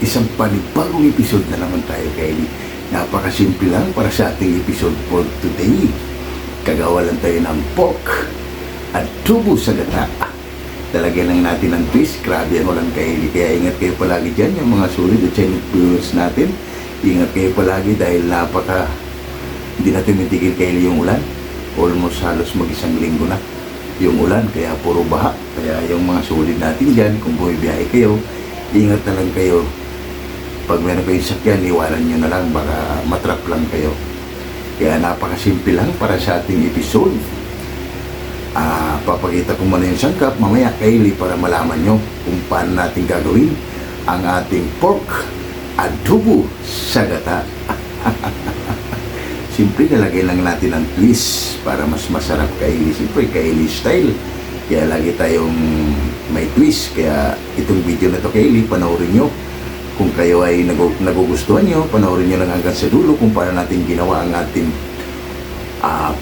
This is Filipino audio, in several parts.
isang panibagong episode na naman tayo, Kylie. Napakasimple lang para sa ating episode for today. Kagawa lang tayo ng pork at tubo sa gata. Talagyan lang natin ng twist. Grabe ang ulan, Kylie. Kaya ingat kayo palagi dyan, yung mga solid at silent viewers natin. Ingat kayo palagi dahil hindi natin mitigil, Kylie, yung ulan. Almost halos mag-isang linggo na yung ulan, kaya puro baha. Kaya yung mga solid natin dyan, kung bumibiyahe kayo, ingat na lang kayo. Pag meron kayong sakyan, iwanan nyo na lang, baka matrap lang kayo. Kaya napakasimple lang para sa ating episode. Papakita ko muna yung sangkap mamaya, Kylie, para malaman nyo kung paano natin gagawin ang ating pork adobo sa gata. Siyempre, nalagay lang natin ang twist para mas masarap, Kylie. Siyempre, Kylie style. Kaya lagi tayong may twist. Kaya itong video na to, Kylie, panoorin nyo. Kung kayo ay nagugustuhan nyo, panoorin nyo lang hanggang sa dulo kung paano natin ginawa ang ating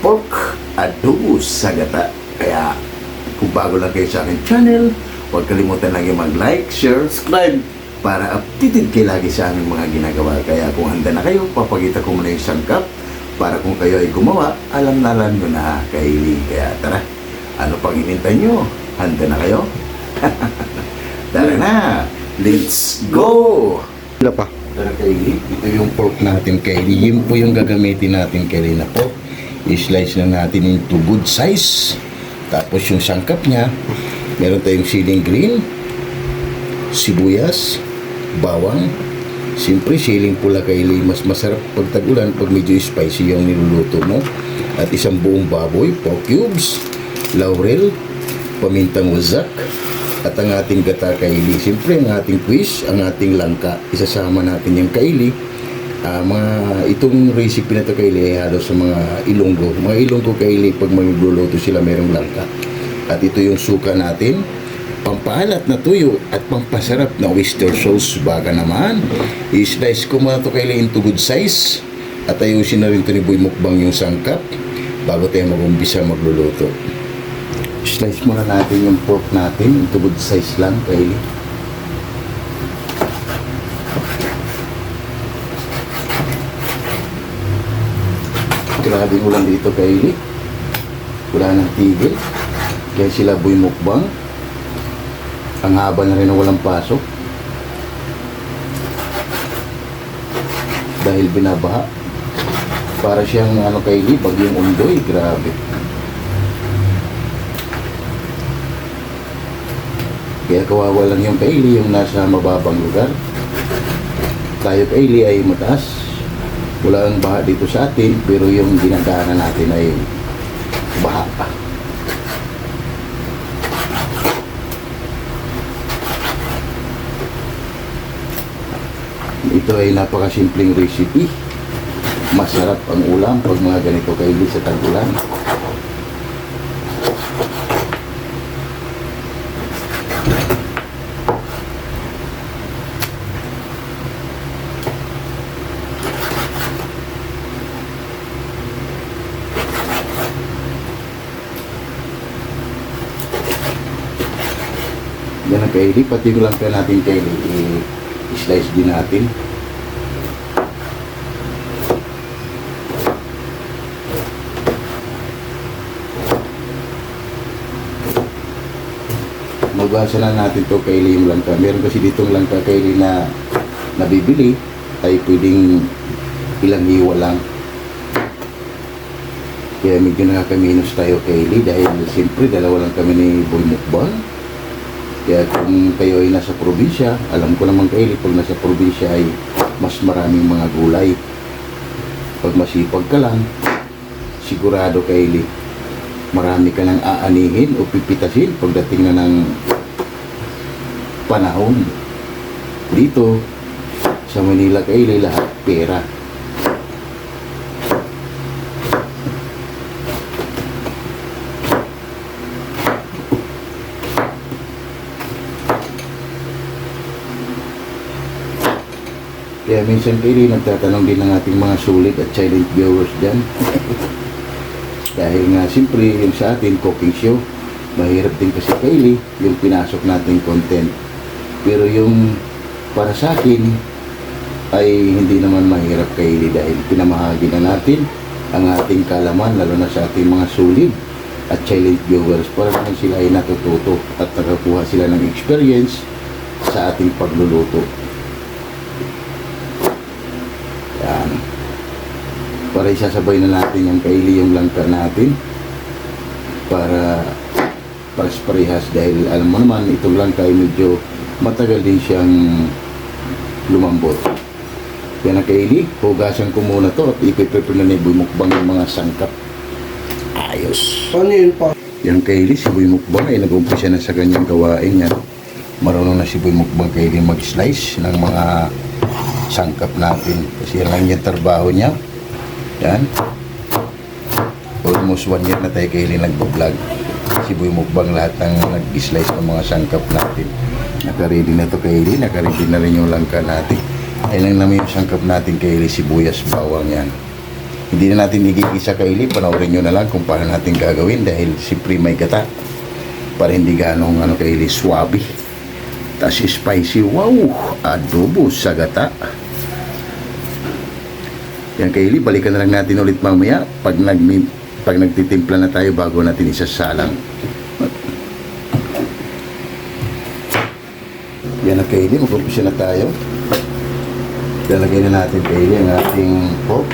pork adobo sa gata. Kaya kung bago lang kayo sa aking channel, huwag kalimutan lang yung mag-like, share, subscribe para updated kayo lagi sa aming mga ginagawa. Kaya kung handa na kayo, papakita ko muna yung sangkap para kung kayo ay gumawa, alam nyo na, Kylie. Kaya tara, ano pang inintay nyo? Handa na kayo? Tara na! Let's go! Wala pa. Tara, Kylie. Ito yung pork natin, Kylie. Yun po yung gagamitin natin, Kylie, na pork. I-slice na natin into good size. Tapos yung sangkap niya, meron tayong siling green, sibuyas, bawang. Siyempre, siling pula, Kylie. Mas masarap pag tag-ulan pag medyo spicy yung niluluto mo. At isang buong baboy, pork cubes, laurel, pamintang wazak, at ang ating gata, Kylie. Siyempre, ang ating quiz, ang ating langka. Isasama natin yung, Kylie. Itong recipe na ito, Kylie, ay halos sa mga Ilonggo. Mga Ilonggo, Kylie, pag magluluto sila, merong langka. At ito yung suka natin, pampaalat na tuyo at pampasarap na oyster sauce. Baga naman, i-slice ko muna ito, Kylie, into good size. At ayusin na rin ito ni Boy Mukbang yung sangkap bago tayo mag-umpisa magluluto. Slice muna natin yung pork natin into good size lang, Kylie. Grabe ulan dito, Kylie. Wala nang tigil. Kaya sila Boy Mukbang, ang haba na rin na walang pasok dahil binabaha. Para siyang Kylie, bagyong Undoy. Grabe. Kaya kawawa lang yung Kylie, yung nasa mababang lugar. Tayo, Kylie, ay mataas. Wala ang baha dito sa atin, pero yung dinadaanan natin ay baha pa. Ito ay napakasimpleng recipe. Masarap ang ulam pag mga ganito, Kylie, sa tag-ulan. Yan ang, Kylie, pati ko lang pa natin, Kylie, i-slice din natin. Magwasa na natin to, Kylie, yung langka. Meron kasi ditong langka, Kylie, na nabibili. Tayo pwedeng ilang hiwa lang. Kaya medyo nakakaminos tayo, Kylie, dahil siyempre dalawa lang kami ni Boy Mukbang. Kaya kung kayo ay nasa probinsya, alam ko naman, Kylie, pag nasa probinsya ay mas maraming mga gulay. Pag masipag ka lang, sigurado, Kylie, marami ka nang aanihin o pipitasin pagdating na ng panahon. Dito sa Manila, Kylie, lahat pera. Kaya minsan, Kylie, nagtatanong din ng ating mga sulit at silent viewers dyan. Dahil nga, siyempre, yung sa atin, cooking show, mahirap din kasi, Kylie, yung pinasok nating content. Pero yung para sa akin ay hindi naman mahirap kaili dahil pinamahagi na natin ang ating kalaman, lalo na sa ating mga sulid at challenge viewers, para naman sila ay natututo at nakakuha sila ng experience sa ating pagluluto. Yan. Para isasabay na natin yung kaili yung langka natin para parehas dahil alam mo naman itong langka ay medyo matagal din siyang lumambot. Yan ang kaili, hugasan ko muna to at ipiprepare na ni Boy Mukbang yung mga sangkap. Ayos. Ano yun pa? Yung kaili, si Boy Mukbang ay nag-umpisa na sa kanyang gawain yan. Marunong na si Boy Mukbang kaili mag-slice ng mga sangkap natin. Kasi yan lang yung trabaho niya. Yan. Almost 1 year na tayo kaili nag-vlog. Si Boy Mukbang lahat ng nag-slice ng mga sangkap natin. Naka-ready na to kaili, naka-ready na rin yung langka natin. Ay lang naman yung sangkap natin kaili, sibuyas, bawang yan. Hindi na natin igigisa kaili, panoorin nyo na lang kung paano natin gagawin dahil siyempre may gata para hindi ganong kaili swabe. Tas spicy, wow, adobo sa gata. Yan kaili, balikan na lang natin ulit mamaya pag nagtitimpla na tayo bago natin isasalang. Yan na kaili, mag-umpisa na tayo. Lalagay na natin kaili ang ating pork.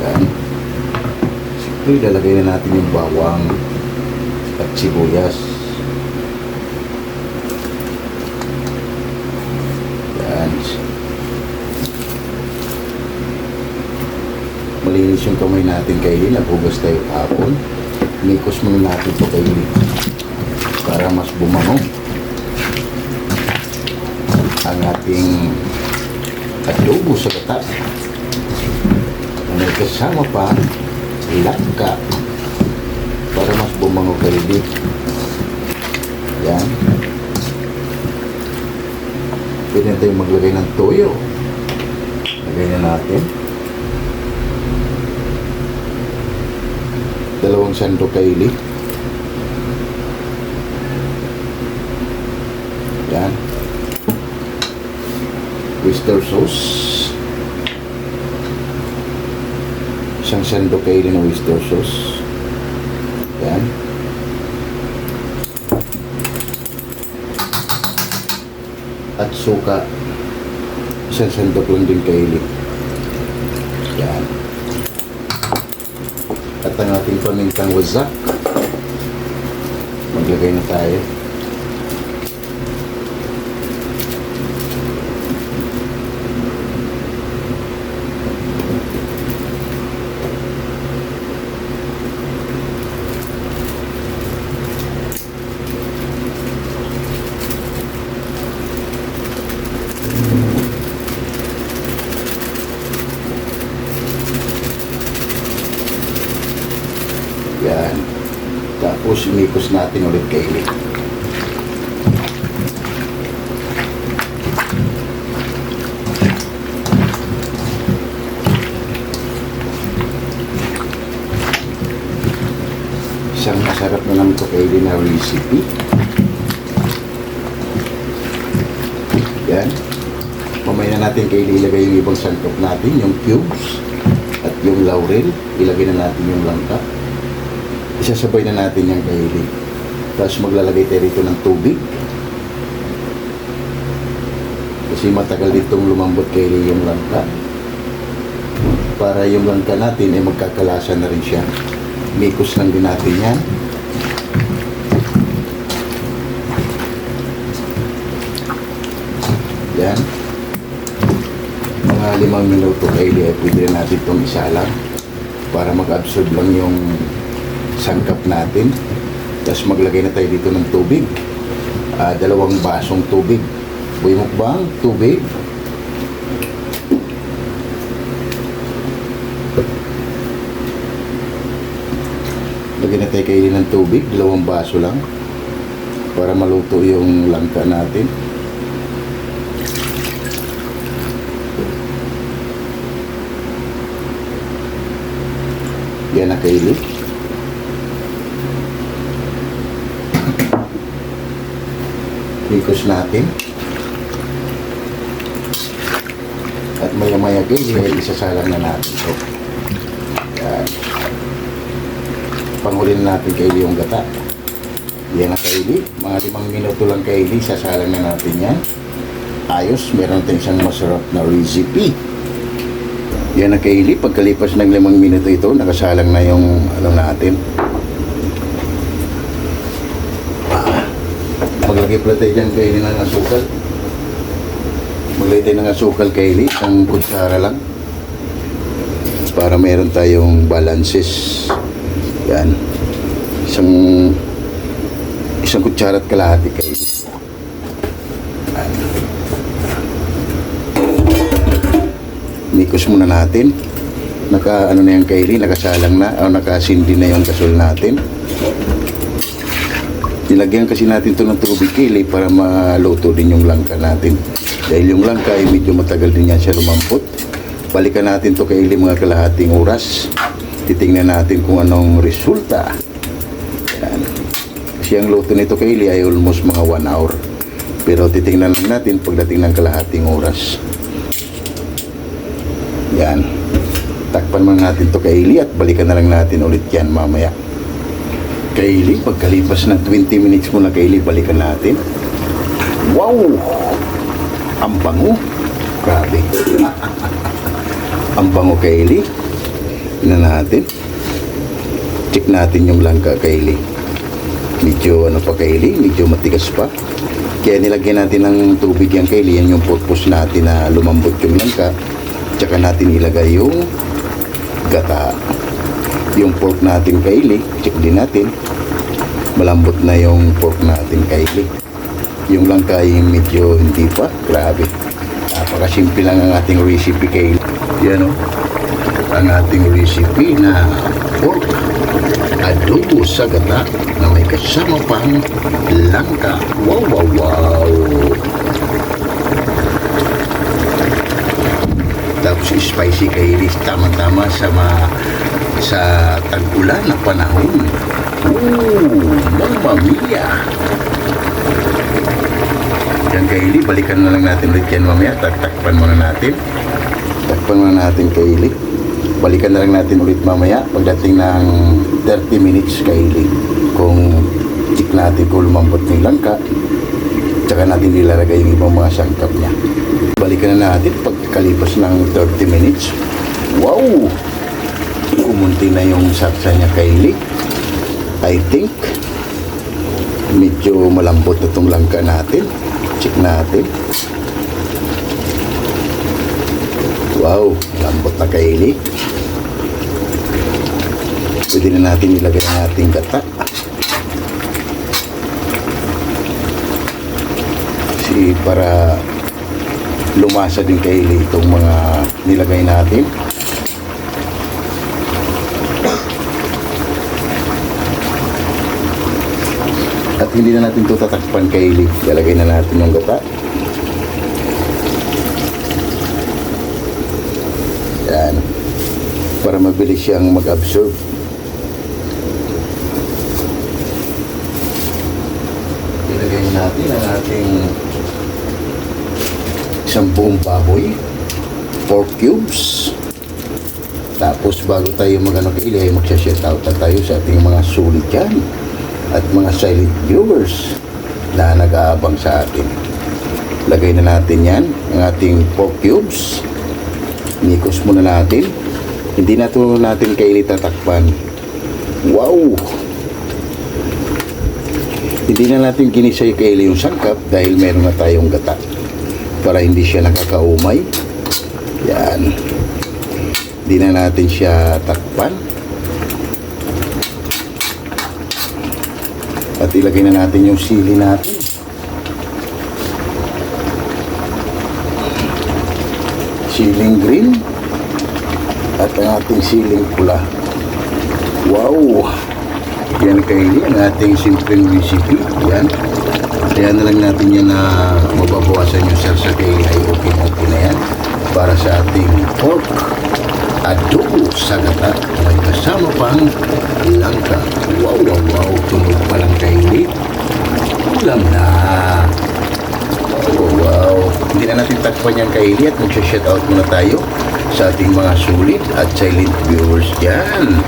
Yan. Siyempre, lalagay na natin yung bawang at sibuyas. Yan. Malinis yung kamay natin kaili, naghugas tayo hapon. Mikos muna natin ito kaili para mas bumango ang ating adobo sa gata. May kasama pa langka para mas bumango kaili. Yan. Pwede na tayong maglagay ng toyo. Lagay na natin. 2 sandok kaili. Yan. Oyster sauce. 1 sandok kaili ng oyster sauce. Yan. At suka. 1 sandok lang din kaili. Yan. At ang ating pamintang wazak. Maglagay na tayo. Yan. Tapos imikos natin ulit kaili. Isang masarap na naman ito kaili na recipe. Yan. Mamaya na natin kaili ilagay yung ibang sangkap natin, yung cubes at yung laurel. Ilagay na natin yung langka. Isasabay na natin yung kaili. Tapos maglalagay tayo rito ng tubig. Kasi matagal ditong lumambot kaili yung langka. Para yung langka natin ay magkakalasa na rin siya. Mikos lang din natin yan. Yan. Mga 5 minuto kaili ay pwede na natin itong isalang para mag-absorb lang yung sangkap natin. Tapos maglagay na tayo dito ng tubig. 2 basong tubig. Boy Mukbang, tubig. Lagyan na tayo kaili ng tubig. 2 baso lang. Para maluto yung langka natin. Yan na Kaylee. Ikos natin. At maya-maya Kaylee ay isasalang na natin ito. Yan. Pangulin natin Kaylee yung gata. Yan na Kaylee. Mga 5 minuto lang Kaylee, sasalang na natin yan. Ayos, meron tayong isang masarap na recipe. Yan na Kaylee, pagkalipas ng 5 minuto ito, nakasalang na yung natin. Maglagay pala tayo dyan Kaylee ng asukal. Maglagay tayo ng asukal Kaylee, isang kutsara lang. Para meron tayong balances. Yan. Isang kutsara at kalahati Kaylee. Yan. Nikos muna natin. Na yan Kaylee, nakasalang na o nakasindi na yung gasol natin. Nilagyan kasi natin ito ng tubig Kaylee para maluto din yung langka natin. Dahil yung langka ay medyo matagal din yan siya lumampot. Balikan natin ito Kaylee mga kalahating oras. Titingnan natin kung anong resulta. Yan. Kasi ang luto nito Kaylee ay almost mga 1 hour. Pero titingnan lang natin pagdating ng kalahating oras. Yan. Takpan man natin to Kaylee at balikan na lang natin ulit yan mamaya. Kaylee, pagkalipas ng 20 minutes muna Kaylee, balikan natin. Wow! Ang bango. Grabe. Ang bango Kaylee. Tingnan natin. Check natin yung langka Kaylee. Medyo pa Kaylee, medyo matigas pa. Kaya nilagyan natin ng tubig yan Kaylee. Yan yung purpose natin na lumambot yung langka. Tsaka natin ilagay yung gata. Yung pork natin Kaylee, check din natin. Malambot na yung pork natin Kaylee. Yung langka ay medyo hindi pa. Grabe. Napakasimple lang ang ating recipe Kaylee. Yan o. Ang ating recipe na pork adobo sa gata na may kasama pang langka. Wow, wow, wow. Tapos spicy Kaylee, tama-tama sa tag-ulan na panahon. Mamma mia! Yan Kaylee, balikan na lang natin ulit yan mamaya. Takpan muna natin. Takpan muna natin Kaylee. Balikan na lang natin ulit mamaya pagdating ng 30 minutes Kaylee. Kung check natin kung lumambot ng langka, tsaka natin nilalagay yung ibang mga sangkap niya. Balikan na natin pagkalipas ng 30 minutes. Wow! Kumunti na yung saksa niya Kaylee. I think medyo malambot na itong langka natin. Check natin. Wow! Lambot na Kaylee. Pwede na natin ilagay ang ating gata. Kasi para lumasa din Kaylee itong mga nilagay natin. At hindi na natin ito tatakpan Kaylee. Lalagay na natin yung gata. Yan. Para mabilis siyang mag-absorb. Ilagay natin ang ating isang buong baboy, pork cubes. Tapos bago tayo Kaylee, ay magsha-shout out na tayo sa ating mga sulit dyan at mga silent viewers na nag-aabang sa atin. Lagay na natin yan, ang ating pork cubes. Nikos muna natin. Hindi na ito natin Kaylee tatakpan. Wow! Hindi na natin kinisay Kaylee yung sangkap dahil meron na tayong gata. Para hindi siya nakakaumay. Yan. Hindi na natin siya takpan. At ilagay na natin yung sili natin. Siling green. At ang ating siling pula. Wow! Yan Kaylee, ang ating simpleng recipe. Yan. Kaya na lang natin yan na mababawasan yung sarsa Kaylee ay okay na yan para sa ating pork adobo sa gata. May kasama pang langka. Wow, wow, wow. Tunog pa lang kaili. Ulam na. Wow, wow. Hindi na natin takpan yung kaili at magsha-shoutout muna tayo sa ating mga sulit at silent viewers dyan.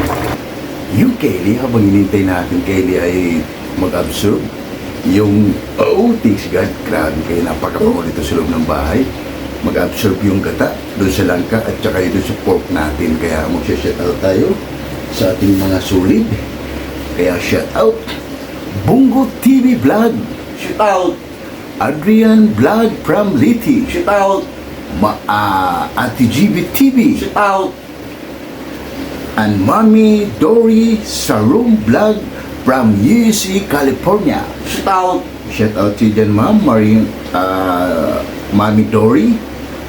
Yung kaili, habang hinintay natin kaili ay mag-absorb yung thanks God, grabe kayo, napakabango nito sa loob ng bahay. Mag-absorb yung gata doon sa langka at saka doon sa pork natin. Kaya magsha-shoutout tayo sa ating mga sulit. Kaya shoutout Bungo TV Vlog, shoutout Adrian Vlog from Liti, shoutout Ate GB TV, shoutout and Mommy Dory Sarum Vlog from USA, California. Shout out to dyan, ma'am. Mommy Dory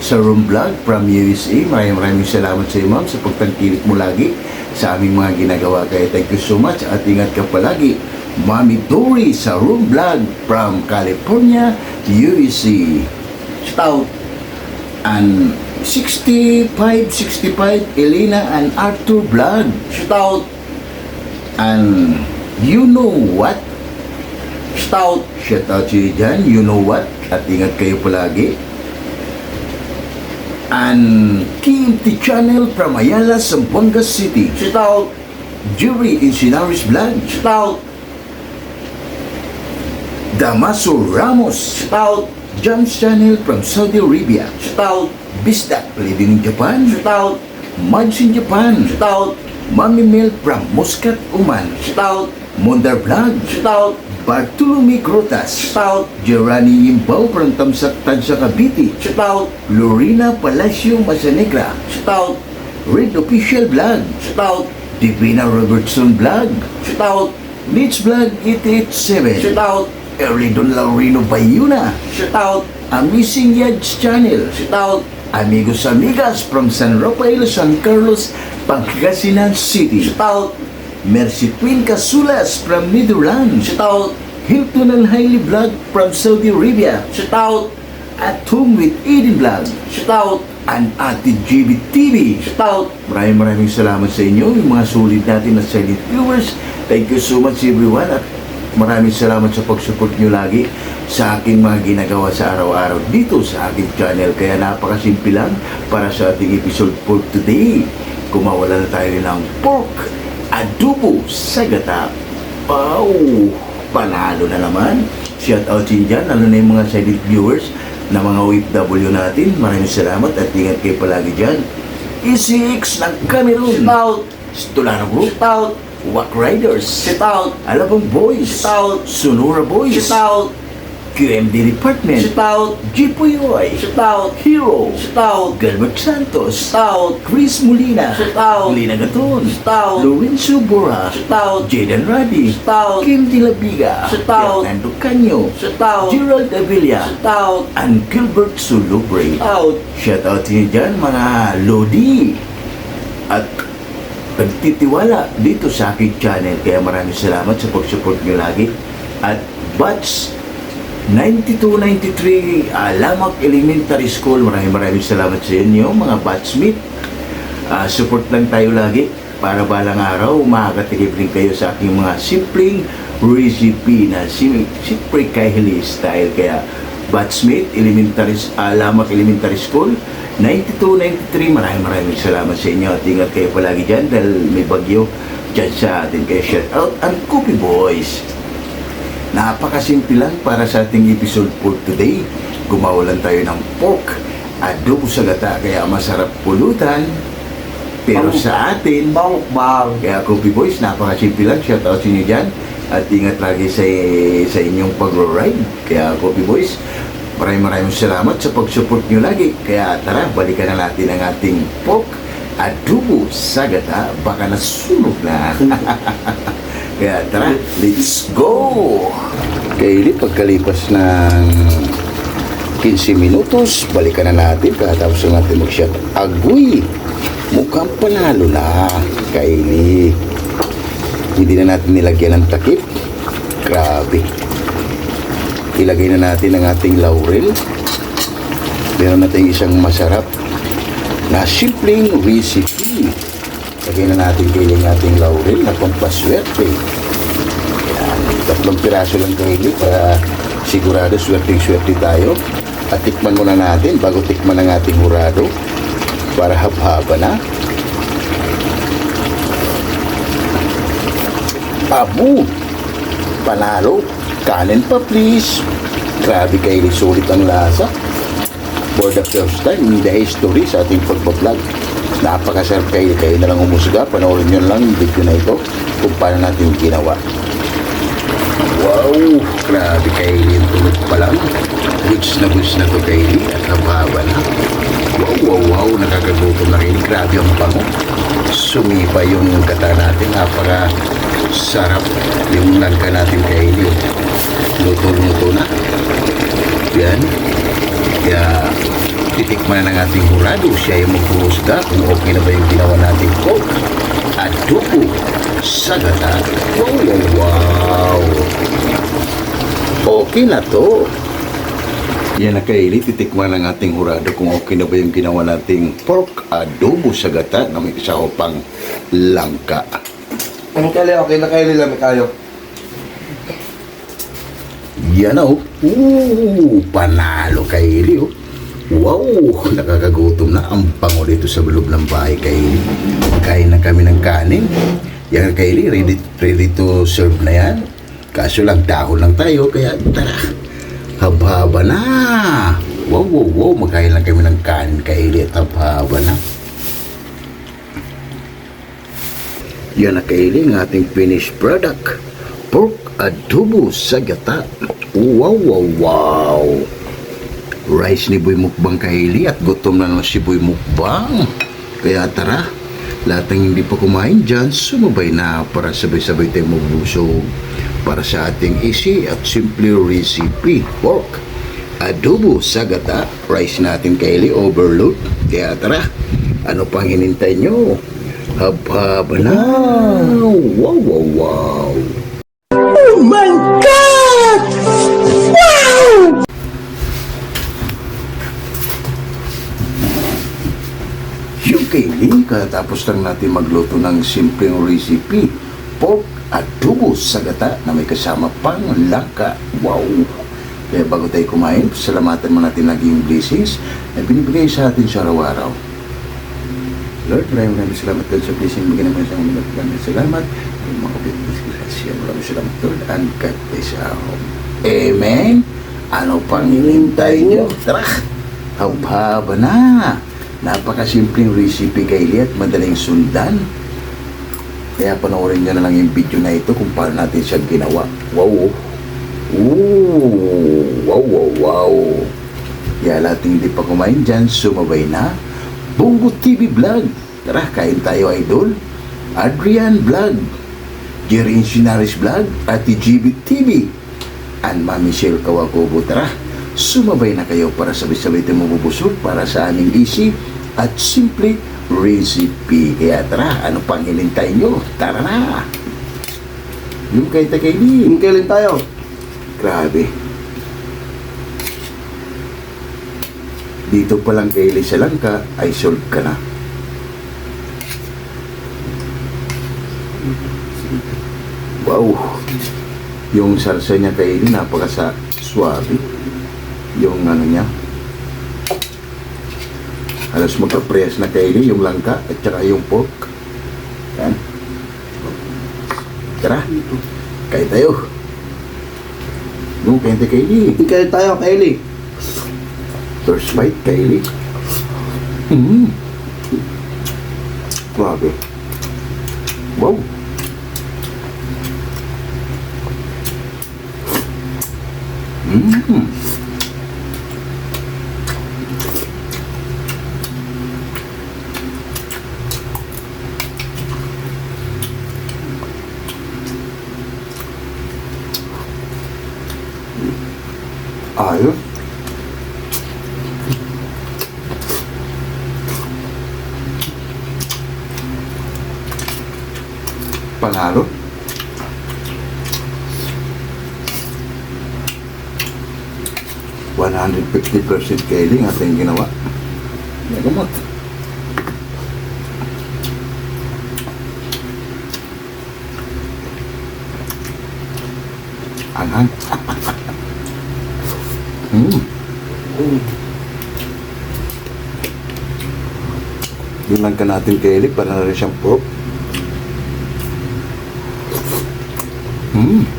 Sarum Vlog from USA. Maraming salamat sa iyo, ma'am, sa pagtangkilik mo lagi sa aming mga ginagawa. Kaya thank you so much at ingat ka palagi. Mommy Dory Sarum Vlog from California, USA. Shout out and 65 Elena and Arthur Vlog. Shout out and you know what? Shout out to you dyan. You know what? At ingat kayo palagi. And KMT Channel from Ayala, Zamboanga City. Shout out Jury Insinaris Vlog. Shout out Damaso Ramos. Shout out Jams Channel from Saudi Arabia. Shout out Bisdak living in Japan. Shout out Mads in Japan. Shout out Mami Mel from Muscat, Oman. Shout out Mondar Vlog. Shout out Bartolome Grotas. Shout out Gerani Imbaw from Tamsak, Tansa, Cavite. Shout out Lorena Palacio Masanegra. Shout out Red Official Vlog. Shout out Divina Robertson Vlog. Shout out Mitch Vlog 887. Shout out Erlidon Laurino Bayuna. Shout out Amazing Yads Channel. Shout out Amigos Amigas from San Rafael, San Carlos, Pangasinan City. Shout out Mercy Queen Casulas from Netherlands. Shout out Hilton and Hailey Vlog from Saudi Arabia. Shout out At Home with Eden Vlog. Shout out and Ate GB TV. Shout out. Maraming salamat sa inyo, yung mga sulit natin na silent viewers. Thank you so much everyone at maraming salamat sa pag-support nyo lagi sa aking mga ginagawa sa araw-araw dito sa aking channel. Kaya napakasimple lang para sa ating episode for today. Kumawala na tayo ng pork adobo sa gata. Wow! Panalo na naman. Shout out din dyan, lalo na yung mga silent viewers na mga OFW natin. Maraming salamat at ingat kayo palagi dyan. ECX ng Cameroon. Shout out! Stolano Group. Shout out! Wack Riders. Shout out! Alabang Boys. Shout out! Sonora Boys. Shout out! QMD Department. Shout out! Jipoyoy. Shout out! Hero. Shout out! Galbert Santos. Shout out! Chris Molina. Shout out! Lina Gaton. Shout out! Lorenzo Bora. Shout out! Jaden Radi. Shout out! Kim Dilabiga. Shout out! Fernando Canyo. Shout out! Gerald Avila. Shout out! And Gilbert Sulubre. Shout out! Shout out niyo dyan mga Lodi at nagtitiwala dito sa aking channel. Kaya maraming salamat sa pag-support nyo lagi. At Batch 9293 Lamak Elementary School, maraming salamat sa inyo mga batchmate. Support lang tayo lagi para balang araw makakatikim kayo sa aking mga simpleng recipe na siyempre kahili style. Kaya batchmate Lamak Elementary School 9293, maraming salamat sa inyo at ingat kayo palagi dyan dahil may bagyo dyan sa atin. Kaya shout out and Coffee Boys. Napakasimple lang para sa ating episode for today. Gumawalan tayo ng pork adobo sa gata, kaya masarap pulutan pero sa atin bang. Kaya Coffee Boys, napakasimple lang. Shout out sa inyo dyan at ingat lagi sa inyong pag-ride. Kaya Coffee Boys, maraming salamat sa pag-support nyo lagi. Kaya tara, balikan na natin ang ating pork adobo sa gata. Baka nasunog na. Kaya tara, let's go! Kaili, pagkalipas ng 15 minutos, balikan na natin. Katapos natin mag-shot. Agoy! Mukhang panalo na, Kaili. Hindi na natin nilagyan ng takip. Grabe. Ilagay na natin ang ating laurel. Meron natin isang masarap na simpleng recipe Lagyan na natin kaili ng ating laurel na pampaswerte. Yan, 3 piraso lang kaili para sigurado swerte tayo. At tikman muna natin bago tikman ang ating hurado para habhaba na. Abo! Panalo! Kanin pa please! Grabe kaili, sulit ang lasa. For the first time in the history sa ating pagbablog. Napakasarap kayo na lang umusga. Panoorin nyo lang yung video na ito kung paano natin ginawa. Wow! Grabe kayo yung tulog pa lang. Goods na to kayo at hababa na. Wow! Nakakagutom na kayo. Grabe ang bango. Sumipa yung gata natin. Napaka sarap yung langka natin kayo. Luto na. Yan. Kaya titikman na ng ating hurado. Siya yung magpuhusga kung okay na ba yung ginawa natin coke. Adobo sa gata. Wow! Okay na to. Yan na kaili, titikman ng ating hurado kung okay na ba yung ginawa nating pork adobo sa gata na may isaw pang langka. Ang kali, okay na kayo nila, may kayo. Yan o. Panalo kaili o. Wow! Nakakagutom na ang pango dito sa loob ng bahay kaili. Kain na kami ng kanin. Yan kaili, ready to serve na yan. Kaso lang, dahon lang tayo, kaya tara. Habhaba na. Wow. Magkain lang kami ng kanin kaili at habhaba na. Yan na kaili ang ating finished product. Pork adobo sa gata. Wow. Rice ni Boy Mukbang kaili at gutom na naman si Boy Mukbang. Kaya tara, lahat ng hindi pa kumain dyan, sumabay na para sabay-sabay tayong magbusog para sa ating easy at simple recipe. Pork adobo sa gata. Rice natin kaili overload. Kaya tara, ano pang hinintay nyo? Habhaba na. Wow. Oh my God! Wow! Yung kaili, katapos lang natin magluto ng simpleng recipe. Pork adobo sa gata na may kasama pang langka. Wow! Kaya bago tayo kumain, salamatan mo natin naging blessings na binibigay sa atin sa araw-araw. Lord, maraming salamat Lord sa blessing. Bigyan naman sa mga maraming salamat. Mga kapitid, maraming salamat Lord. And God bless our home. Amen? Ano pang hinintay nyo? Tara! Habhaba na! Napakasimpleng recipe kaili at madaling sundan. Kaya panoorin nyo na lang yung video na ito kung paano natin siya ginawa. Wow! Wow! Kaya lahat hindi pa kumain dyan, sumabay na. Bongo TV Vlog. Tara, kain tayo idol. Adrian Vlog. Jerry Insinaris Vlog. Ate GB TV. And Mami Michelle Kawakubo. Tara, sumabay na kayo para sabay-sabay tayo mabubusog para sa aming easy at simple recipe. Kaya tara, ano pang hinintay nyo? Tara na! Yung kayo takayli. Yung kailan tayo. Grabe. Dito pa lang kaili sa langka, ay solve ka na. Wow! Yung salsa niya kaili, napaka-suabe. Yung ano niya. Halos magka-press na kaili, yung langka at saka yung pork. Yan. Tara, kain tayo. Yung kain tayo kaili. Yung kailan tayo, Kaili. First bite, kaili. Grabe. Wow. Ayos. Panalo. %150 kaili ang ating ginawa. Nagamot. Anghang. Mm. Dinan ka natin kay Eli para na rin siyang pork. Mm.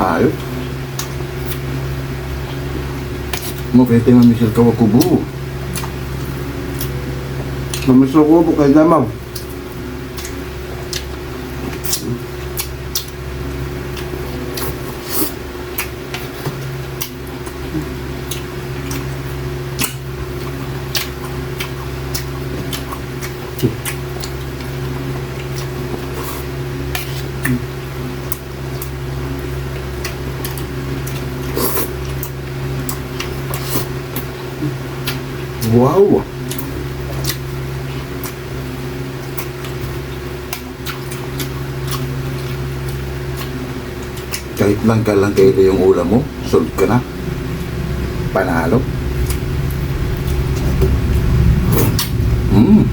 Ayos. Mo kaya tayo mamisal ka wakubo. Mamiso ko po kay Damaw. Wow! Kahit lang ka lang kayo yung ulam mo, solve ka na. Panalo. Mm.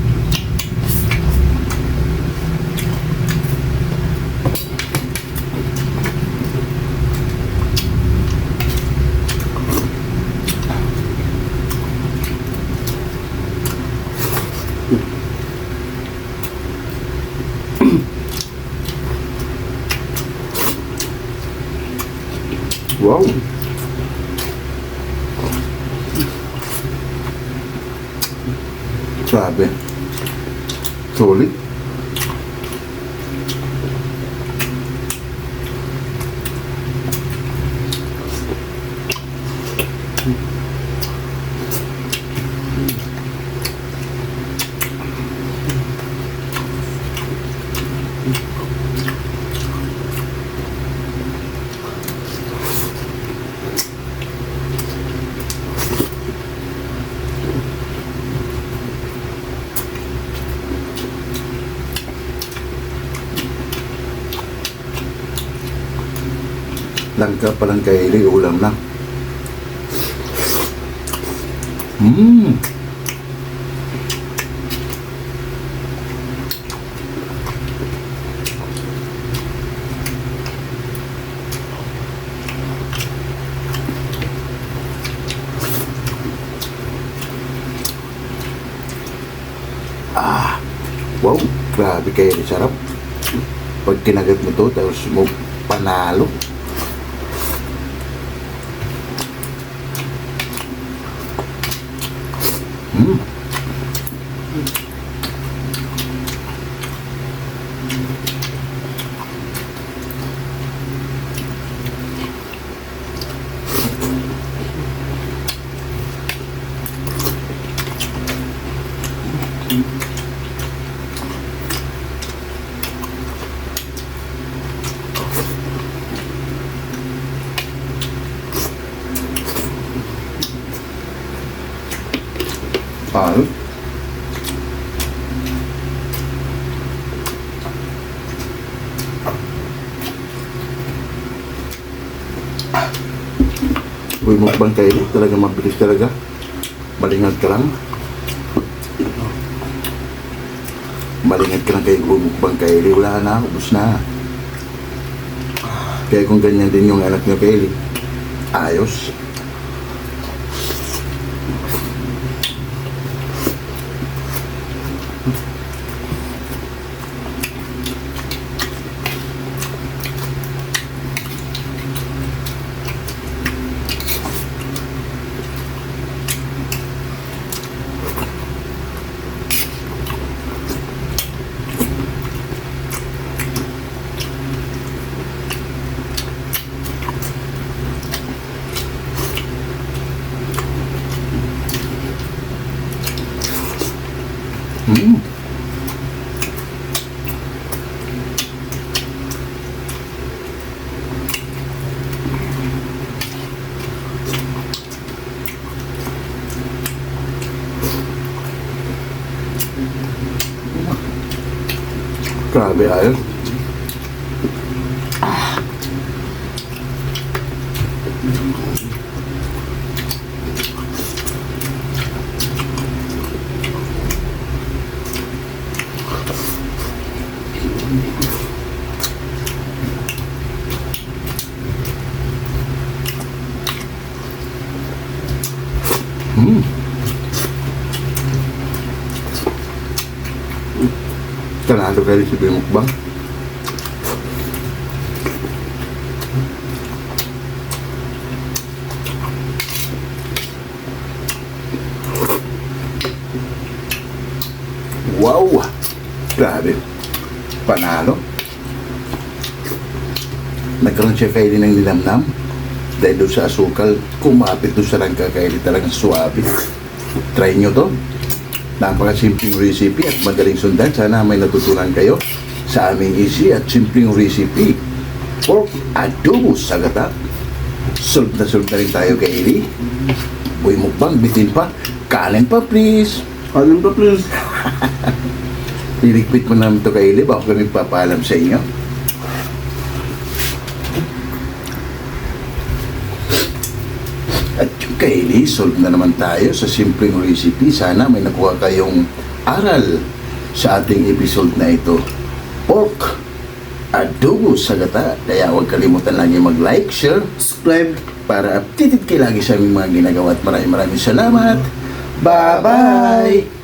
Wow! Grabe. Solid. Langka pa lang kay Eli, ulam na. Mm. Wow, grabe kay Eli, sarap. Pag kinagat mo to, tapos mo panalo. Mm. Ayos. Uy, mukbang kayo, talaga mabilis talaga. Malingad ka lang. Malingad ka lang kayo, mukbang kayo. Wala na, ubus na. Kaya kung ganyan din yung anak niyo kayo, ayos. Mm. Grabe ayos. Tanado kayo si Bimukbang. Wow! Grabe. Panalo. Nagkaroon siya kayo ng nilamnam. Dahil doon sa asukal, kumapit doon sa langka kayo talagang suwabe. Try nyo to. Napakasimpleng recipe at magaling sundan. Sana may natutunan kayo sa aming easy at simpleng recipe. Pork adobo sa gata. Solve na rin tayo kay Eli. Boy mukbang, bitin pa. Kanin pa please. Kanin pa please. Liligpit mo namin ito kay Eli bago kami papaalam sa inyo. At yung kay Eli, solve na naman tayo sa simpleng recipe. Sana may nakuha kayong aral sa ating episode na ito. Pork adobo sa gata. Kaya huwag kalimutan lagi mag-like, share, subscribe para updated kayo lagi sa aming mga ginagawa. At maraming salamat. Bye-bye!